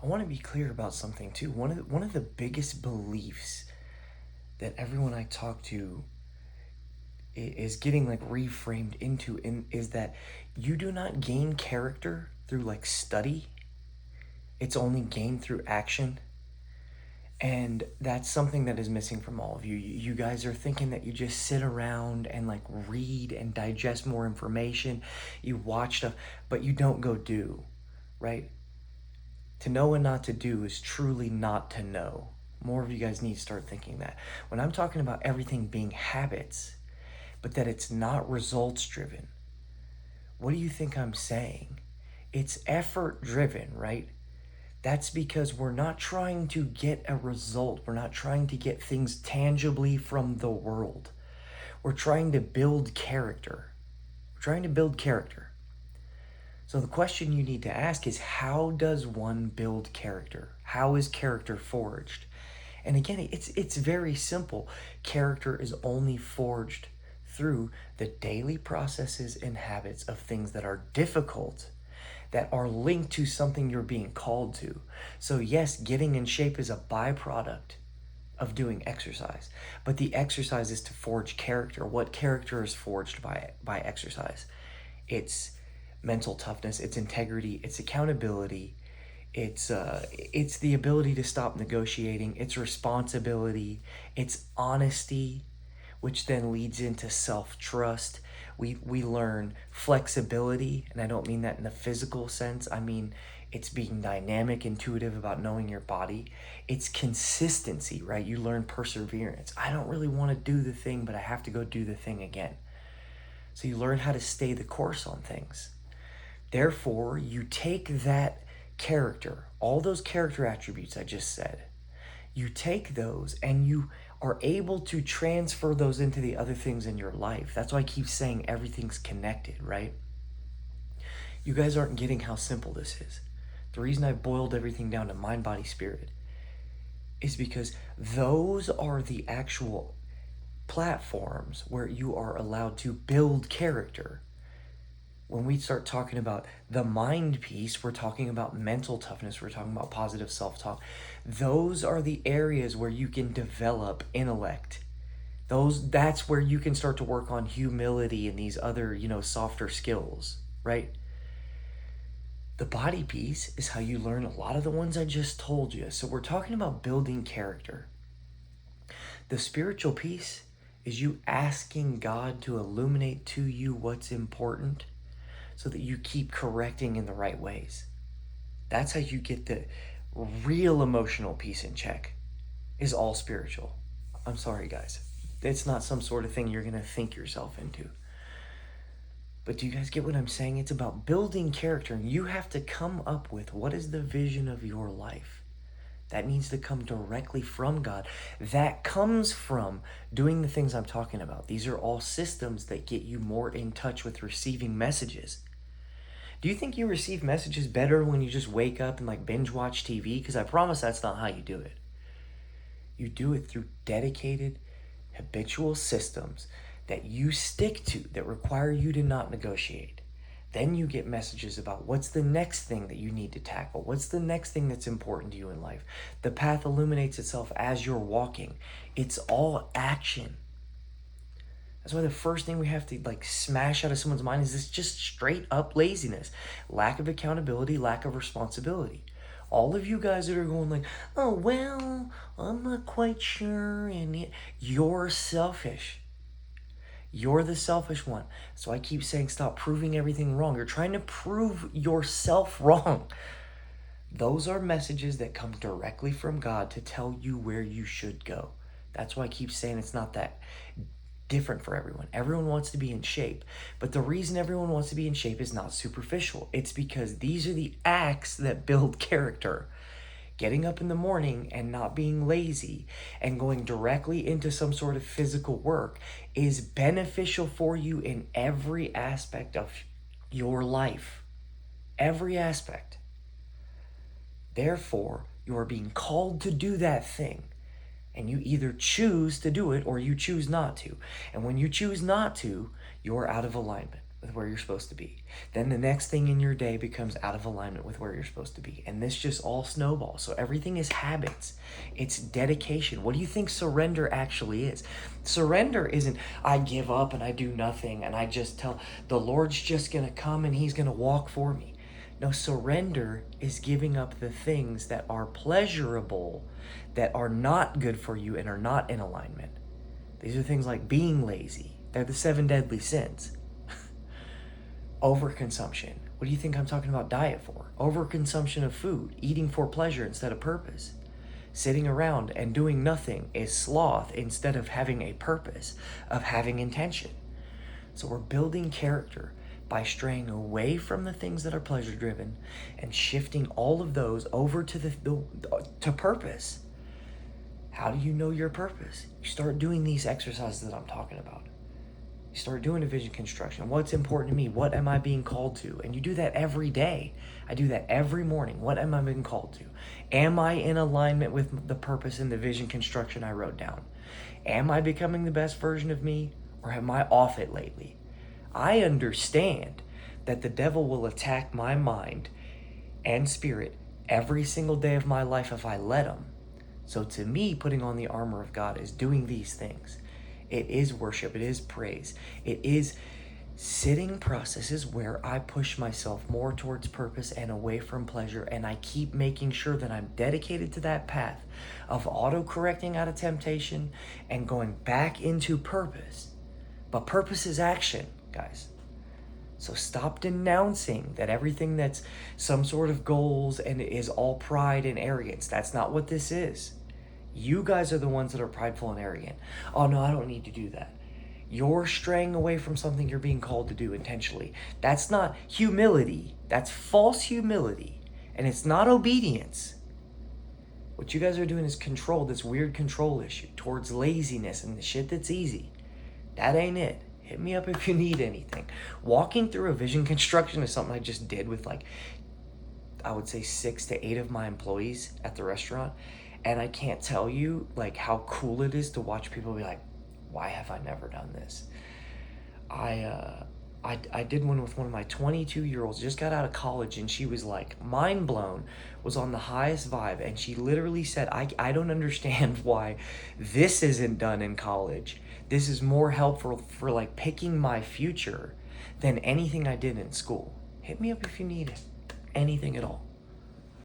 I want to be clear about something too. One of the biggest beliefs that everyone I talk to is getting like reframed into is that you do not gain character through like study. It's only gained through action. And that's something that is missing from all of you. You guys are thinking that you just sit around and like read and digest more information. You watch stuff, but you don't go do, right? To know and not to do is truly not to know. More of you guys need to start thinking that. When I'm talking about everything being habits, but that it's not results driven, what do you think I'm saying? It's effort driven, right? That's because we're not trying to get a result. We're not trying to get things tangibly from the world. We're trying to build character. We're trying to build character. So the question you need to ask is, how does one build character? How is character forged? And again, it's very simple. Character is only forged through the daily processes and habits of things that are difficult, that are linked to something you're being called to. So yes, getting in shape is a byproduct of doing exercise, but the exercise is to forge character. What character is forged by exercise? It's mental toughness, it's integrity, it's accountability, it's the ability to stop negotiating, it's responsibility, it's honesty, which then leads into self-trust. We learn flexibility, and I don't mean that in the physical sense. I mean it's being dynamic, intuitive about knowing your body. It's consistency, right? You learn perseverance. I don't really want to do the thing, but I have to go do the thing again. So you learn how to stay the course on things. Therefore, you take that character, all those character attributes I just said, you take those and you are able to transfer those into the other things in your life. That's why I keep saying everything's connected, right? You guys aren't getting how simple this is. The reason I boiled everything down to mind, body, spirit is because those are the actual platforms where you are allowed to build character. When we start talking about the mind piece, we're talking about mental toughness, we're talking about positive self-talk. Those are the areas where you can develop intellect. That's where you can start to work on humility and these other, softer skills, right? The body piece is how you learn a lot of the ones I just told you. So we're talking about building character. The spiritual piece is you asking God to illuminate to you what's important, so that you keep correcting in the right ways. That's how you get the real emotional piece in check, is all spiritual. I'm sorry, guys. It's not some sort of thing you're going to think yourself into. But do you guys get what I'm saying? It's about building character, and you have to come up with what is the vision of your life. That needs to come directly from God. That comes from doing the things I'm talking about. These are all systems that get you more in touch with receiving messages. Do you think you receive messages better when you just wake up and like binge watch TV? Because I promise that's not how you do it. You do it through dedicated, habitual systems that you stick to, that require you to not negotiate. Then you get messages about what's the next thing that you need to tackle. What's the next thing that's important to you in life? The path illuminates itself as you're walking. It's all action. That's why the first thing we have to like smash out of someone's mind is this just straight up laziness, lack of accountability, lack of responsibility. All of you guys that are going like, oh, well, I'm not quite sure. And you're selfish. You're the selfish one. So I keep saying, stop proving everything wrong. You're trying to prove yourself wrong. Those are messages that come directly from God to tell you where you should go. That's why I keep saying it's not that different for everyone. Everyone wants to be in shape. But the reason everyone wants to be in shape is not superficial. It's because these are the acts that build character. Getting up in the morning and not being lazy and going directly into some sort of physical work is beneficial for you in every aspect of your life. Every aspect. Therefore, you are being called to do that thing. And you either choose to do it or you choose not to. And when you choose not to, you're out of alignment. with where you're supposed to be. Then the next thing in your day becomes out of alignment with where you're supposed to be. And this just all snowballs. So everything is habits. It's dedication. What do you think surrender actually is? Surrender isn't I give up and I do nothing and I just tell the Lord's just going to come and he's going to walk for me. No, surrender is giving up the things that are pleasurable, that are not good for you and are not in alignment. These are things like being lazy. They're the 7 deadly sins. Overconsumption. What do you think I'm talking about diet for? Overconsumption of food, eating for pleasure instead of purpose. Sitting around and doing nothing is sloth instead of having a purpose, of having intention. So we're building character by straying away from the things that are pleasure driven and shifting all of those over to purpose. How do you know your purpose? You start doing these exercises that I'm talking about. You start doing a vision construction. What's important to me? What am I being called to? And you do that every day. I do that every morning. What am I being called to? Am I in alignment with the purpose and the vision construction I wrote down? Am I becoming the best version of me, or am I off it lately? I understand that the devil will attack my mind and spirit every single day of my life if I let him. So to me, putting on the armor of God is doing these things. It is worship. It is praise. It is sitting processes where I push myself more towards purpose and away from pleasure, and I keep making sure that I'm dedicated to that path of auto-correcting out of temptation and going back into purpose. But purpose is action, guys. So stop denouncing that everything that's some sort of goals and is all pride and arrogance. That's not what this is. You guys are the ones that are prideful and arrogant. Oh no, I don't need to do that. You're straying away from something you're being called to do intentionally. That's not humility. That's false humility. And it's not obedience. What you guys are doing is control, this weird control issue towards laziness and the shit that's easy. That ain't it. Hit me up if you need anything. Walking through a vision construction is something I just did with I would say 6 to 8 of my employees at the restaurant. And I can't tell you how cool it is to watch people be like, why have I never done this? I did one with one of my 22-year-olds, just got out of college, and she was mind blown, was on the highest vibe, and she literally said, I don't understand why this isn't done in college. This is more helpful for picking my future than anything I did in school. Hit me up if you need anything at all.